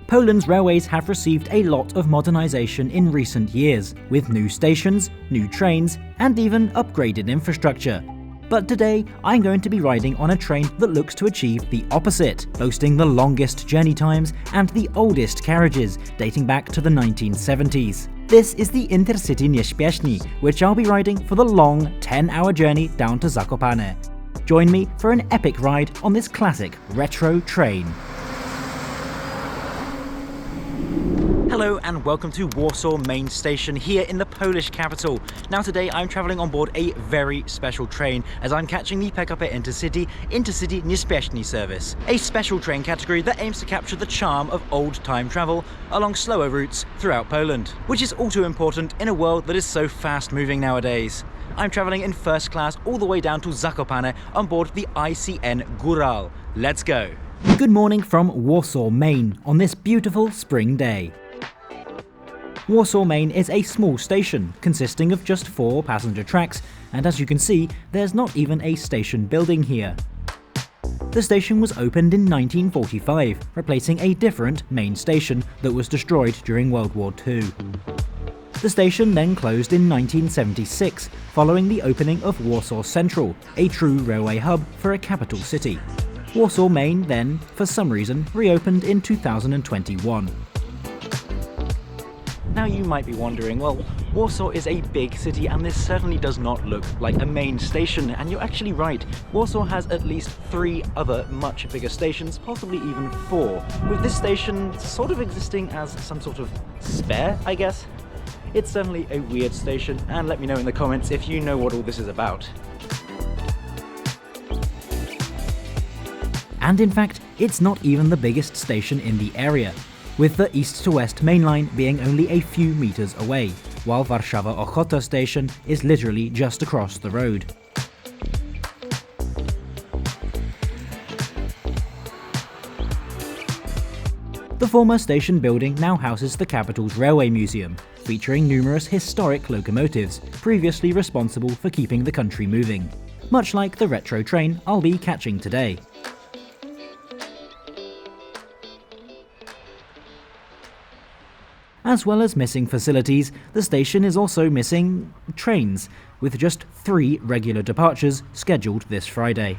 Poland's railways have received a lot of modernisation in recent years, with new stations, new trains, and even upgraded infrastructure. But today, I'm going to be riding on a train that looks to achieve the opposite, boasting the longest journey times and the oldest carriages, dating back to the 1970s. This is the Intercity Nieśpieszny, which I'll be riding for the long 10-hour journey down to Zakopane. Join me for an epic ride on this classic retro train. Hello and welcome to Warsaw main station here in the Polish capital. Now today I'm travelling on board a very special train as I'm catching the PKP Intercity Nieśpieszny service, a special train category that aims to capture the charm of old-time travel along slower routes throughout Poland, which is all too important in a world that is so fast-moving nowadays. I'm travelling in first class all the way down to Zakopane on board the ICN Góral. Let's go! Good morning from Warsaw, Maine on this beautiful spring day. Warsaw Main is a small station, consisting of just 4 passenger tracks, and as you can see, there's not even a station building here. The station was opened in 1945, replacing a different main station that was destroyed during World War II. The station then closed in 1976, following the opening of Warsaw Central, a true railway hub for a capital city. Warsaw Main then, for some reason, reopened in 2021. Now you might be wondering, well, Warsaw is a big city and this certainly does not look like a main station, and you're actually right. Warsaw has at least 3 other much bigger stations, possibly even 4, with this station sort of existing as some sort of spare, I guess. It's certainly a weird station, and let me know in the comments if you know what all this is about. And in fact, it's not even the biggest station in the area, with the east to west main line being only a few meters away, while Warszawa Ochota station is literally just across the road. The former station building now houses the capital's railway museum, featuring numerous historic locomotives, previously responsible for keeping the country moving, much like the retro train I'll be catching today. As well as missing facilities, the station is also missing trains, with just 3 regular departures scheduled this Friday.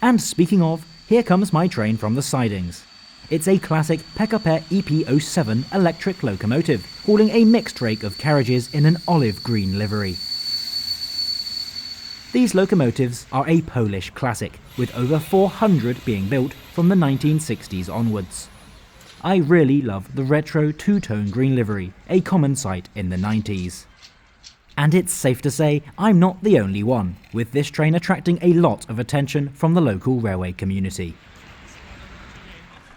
And speaking of, here comes my train from the sidings. It's a classic PKP EP07 electric locomotive, hauling a mixed rake of carriages in an olive green livery. These locomotives are a Polish classic, with over 400 being built from the 1960s onwards. I really love the retro 2-tone green livery, a common sight in the 90s. And it's safe to say I'm not the only one, with this train attracting a lot of attention from the local railway community.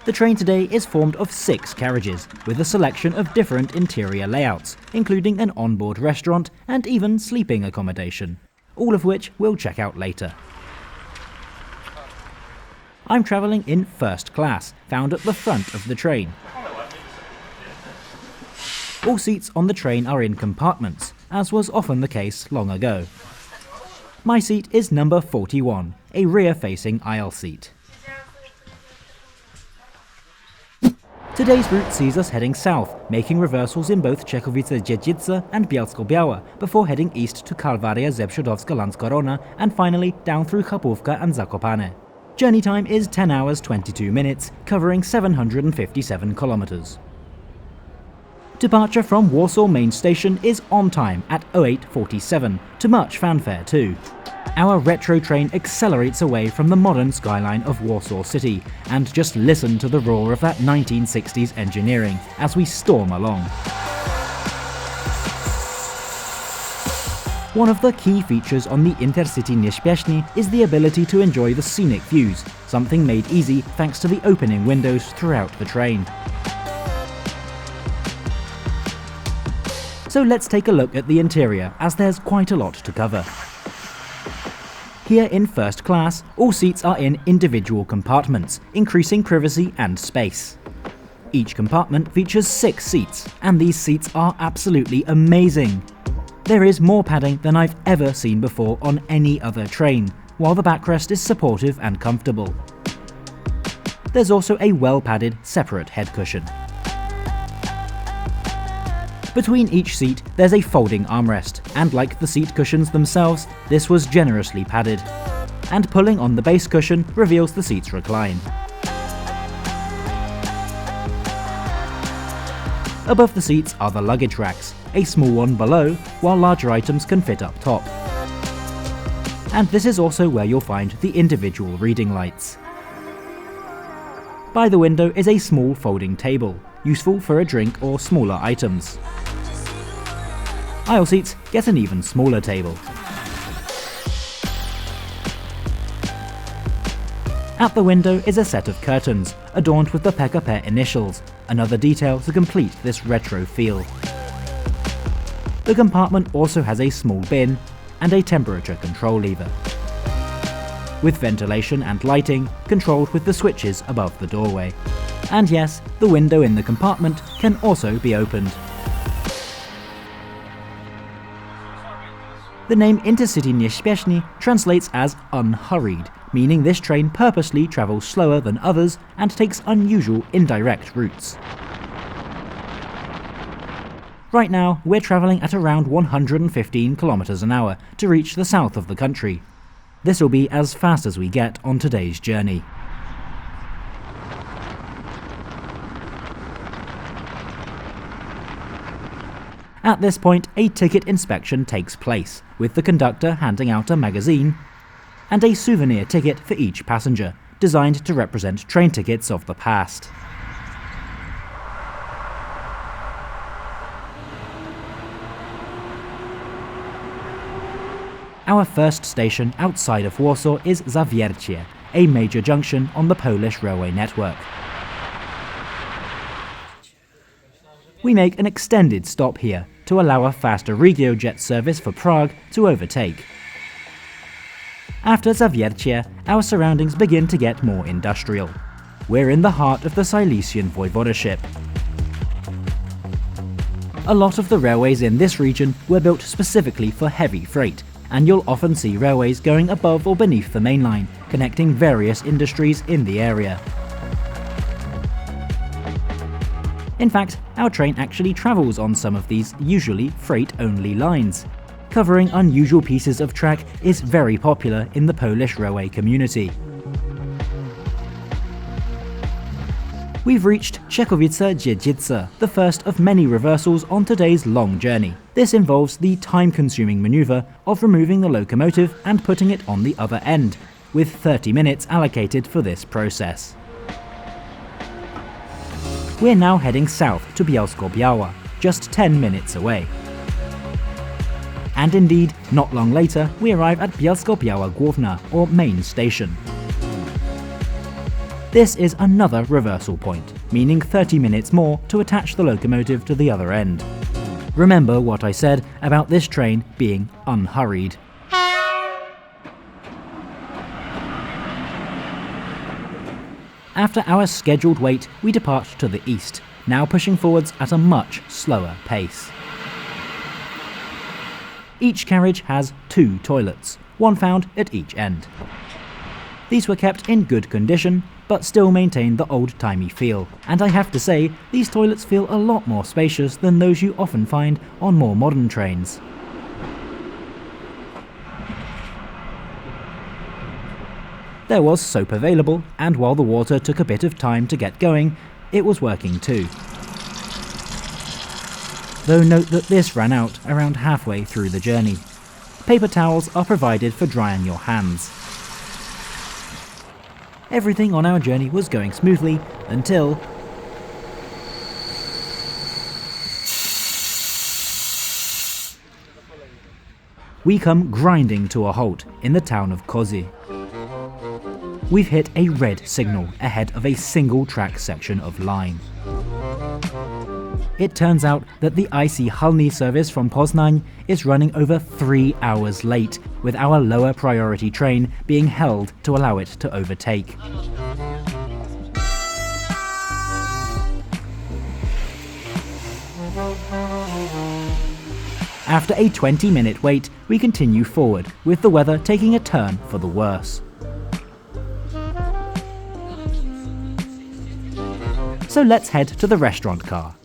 The train today is formed of 6 carriages, with a selection of different interior layouts, including an onboard restaurant and even sleeping accommodation, all of which we'll check out later. I'm travelling in first class, found at the front of the train. All seats on the train are in compartments, as was often the case long ago. My seat is number 41, a rear-facing aisle seat. Today's route sees us heading south, making reversals in both Czechowice-Dziedzice and Bielsko-Biała, before heading east to Kalwaria, Zebrzydowska-Landskrona, and finally down through Chapówka and Zakopane. Journey time is 10 hours 22 minutes, covering 757 kilometres. Departure from Warsaw main station is on time at 08:47, to much fanfare too. Our retro train accelerates away from the modern skyline of Warsaw City, and just listen to the roar of that 1960s engineering as we storm along. One of the key features on the Intercity Nieśpieszny is the ability to enjoy the scenic views, something made easy thanks to the opening windows throughout the train. So let's take a look at the interior, as there's quite a lot to cover. Here in first class, all seats are in individual compartments, increasing privacy and space. Each compartment features 6 seats, and these seats are absolutely amazing. There is more padding than I've ever seen before on any other train, while the backrest is supportive and comfortable. There's also a well-padded separate head cushion. Between each seat, there's a folding armrest, and like the seat cushions themselves, this was generously padded. And pulling on the base cushion reveals the seat's recline. Above the seats are the luggage racks, a small one below, while larger items can fit up top. And this is also where you'll find the individual reading lights. By the window is a small folding table, useful for a drink or smaller items. Aisle seats get an even smaller table. At the window is a set of curtains, adorned with the PKP initials, another detail to complete this retro feel. The compartment also has a small bin and a temperature control lever, with ventilation and lighting controlled with the switches above the doorway. And yes, the window in the compartment can also be opened. The name Intercity Nieśpieszny translates as unhurried, meaning this train purposely travels slower than others and takes unusual indirect routes. Right now, we're travelling at around 115 kilometres an hour to reach the south of the country. This will be as fast as we get on today's journey. At this point, a ticket inspection takes place, with the conductor handing out a magazine and a souvenir ticket for each passenger, designed to represent train tickets of the past. Our first station outside of Warsaw is Zawiercie, a major junction on the Polish railway network. We make an extended stop here to allow a faster RegioJet service for Prague to overtake. After Zawiercie, our surroundings begin to get more industrial. We're in the heart of the Silesian voivodeship. A lot of the railways in this region were built specifically for heavy freight, and you'll often see railways going above or beneath the main line, connecting various industries in the area. In fact, our train actually travels on some of these usually freight-only lines. Covering unusual pieces of track is very popular in the Polish railway community. We've reached Czechowice-Dziedzice, the first of many reversals on today's long journey. This involves the time-consuming maneuver of removing the locomotive and putting it on the other end, with 30 minutes allocated for this process. We're now heading south to Bielsko-Biała, just 10 minutes away. And indeed, not long later, we arrive at Bielsko-Biała Główna, or main station. This is another reversal point, meaning 30 minutes more to attach the locomotive to the other end. Remember what I said about this train being unhurried. After our scheduled wait, we depart to the east, now pushing forwards at a much slower pace. Each carriage has 2 toilets, one found at each end. These were kept in good condition, but still maintain the old-timey feel, and I have to say, these toilets feel a lot more spacious than those you often find on more modern trains. There was soap available, and while the water took a bit of time to get going, it was working too. Though note that this ran out around halfway through the journey. Paper towels are provided for drying your hands. Everything on our journey was going smoothly until we come grinding to a halt in the town of Kozy. We've hit a red signal ahead of a single track section of line. It turns out that the IC Halny service from Poznań is running over 3 hours late, with our lower priority train being held to allow it to overtake. After a 20-minute wait, we continue forward, with the weather taking a turn for the worse. So let's head to the restaurant car.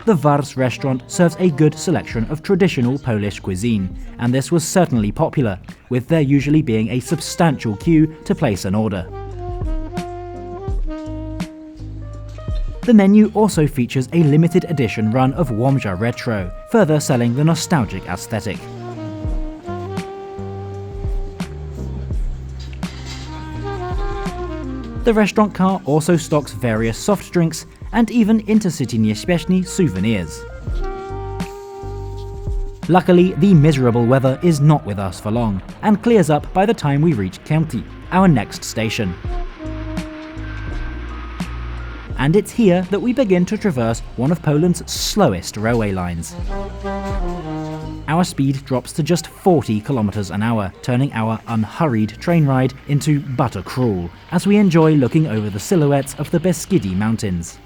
The Wars restaurant serves a good selection of traditional Polish cuisine, and this was certainly popular, with there usually being a substantial queue to place an order. The menu also features a limited edition run of Łomża Retro, further selling the nostalgic aesthetic. The restaurant car also stocks various soft drinks and even Intercity Nieśpieszny souvenirs. Luckily, the miserable weather is not with us for long, and clears up by the time we reach Kęty, our next station. And it's here that we begin to traverse one of Poland's slowest railway lines. Our speed drops to just 40 kilometers an hour, turning our unhurried train ride into butter cruel, as we enjoy looking over the silhouettes of the Beskidi Mountains.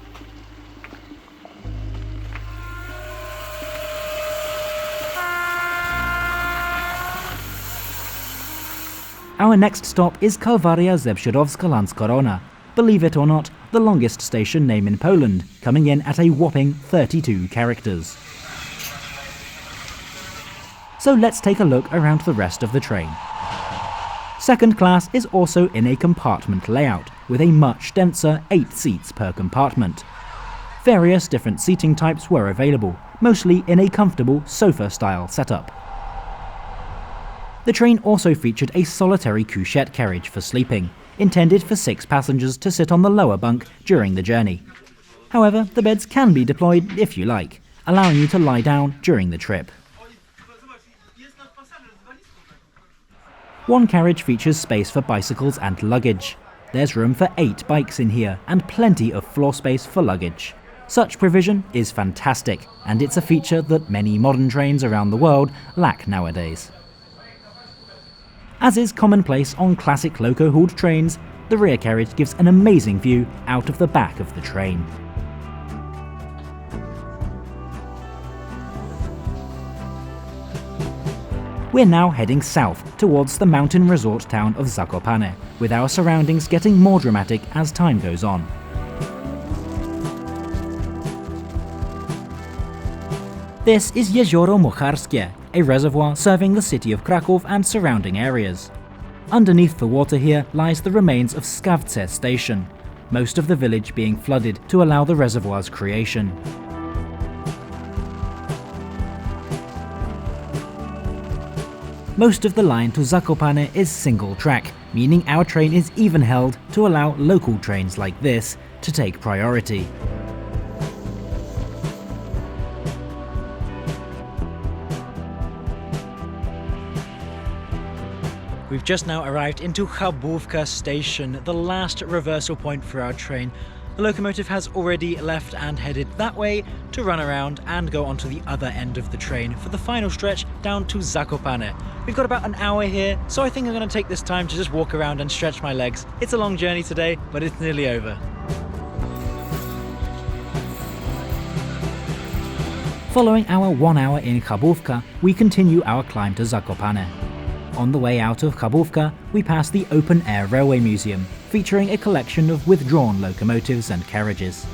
Our next stop is Kalwaria Zebrzydowska-Landskorona, believe it or not, the longest station name in Poland, coming in at a whopping 32 characters. So let's take a look around the rest of the train. Second class is also in a compartment layout, with a much denser 8 seats per compartment. Various different seating types were available, mostly in a comfortable sofa-style setup. The train also featured a solitary couchette carriage for sleeping, intended for 6 passengers to sit on the lower bunk during the journey. However, the beds can be deployed if you like, allowing you to lie down during the trip. One carriage features space for bicycles and luggage. There's room for 8 bikes in here and plenty of floor space for luggage. Such provision is fantastic, and it's a feature that many modern trains around the world lack nowadays. As is commonplace on classic loco-hauled trains, the rear carriage gives an amazing view out of the back of the train. We're now heading south towards the mountain resort town of Zakopane, with our surroundings getting more dramatic as time goes on. This is Jezioro Mocharskie, a reservoir serving the city of Kraków and surrounding areas. Underneath the water here lies the remains of Skawce station, most of the village being flooded to allow the reservoir's creation. Most of the line to Zakopane is single track, meaning our train is even held to allow local trains like this to take priority. We've just now arrived into Chabówka station, the last reversal point for our train. The locomotive has already left and headed that way to run around and go onto the other end of the train for the final stretch down to Zakopane. We've got about an hour here, so I think I'm going to take this time to just walk around and stretch my legs. It's a long journey today, but it's nearly over. Following our 1 hour in Chabówka, we continue our climb to Zakopane. On the way out of Chabówka, we pass the open-air railway museum, featuring a collection of withdrawn locomotives and carriages.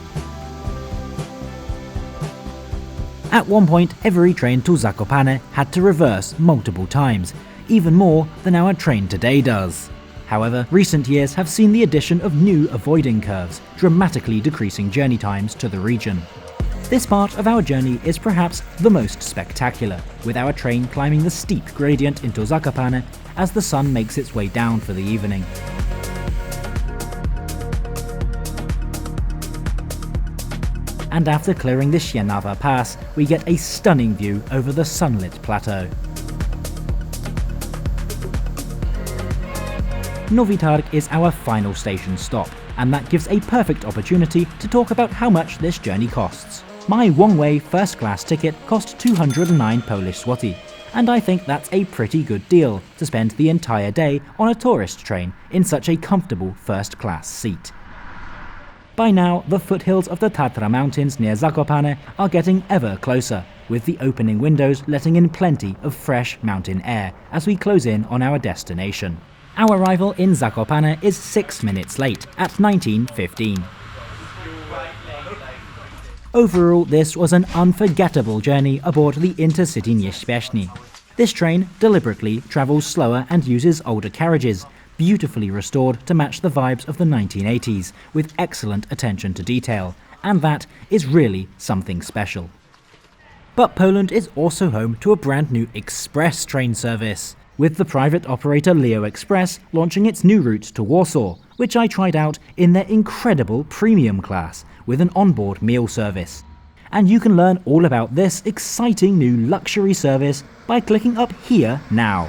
At one point, every train to Zakopane had to reverse multiple times, even more than our train today does. However, recent years have seen the addition of new avoiding curves, dramatically decreasing journey times to the region. This part of our journey is perhaps the most spectacular, with our train climbing the steep gradient into Zakopane as the sun makes its way down for the evening. And after clearing the Sienava Pass, we get a stunning view over the sunlit plateau. Nowy Targ is our final station stop, and that gives a perfect opportunity to talk about how much this journey costs. My one-way first-class ticket cost 209 Polish zloty, and I think that's a pretty good deal to spend the entire day on a tourist train in such a comfortable first-class seat. By now, the foothills of the Tatra Mountains near Zakopane are getting ever closer, with the opening windows letting in plenty of fresh mountain air as we close in on our destination. Our arrival in Zakopane is 6 minutes late, at 19:15. Overall, this was an unforgettable journey aboard the Intercity Nieśpieszny. This train deliberately travels slower and uses older carriages, beautifully restored to match the vibes of the 1980s, with excellent attention to detail, and that is really something special. But Poland is also home to a brand new express train service, with the private operator Leo Express launching its new route to Warsaw, which I tried out in their incredible premium class with an onboard meal service. And you can learn all about this exciting new luxury service by clicking up here now.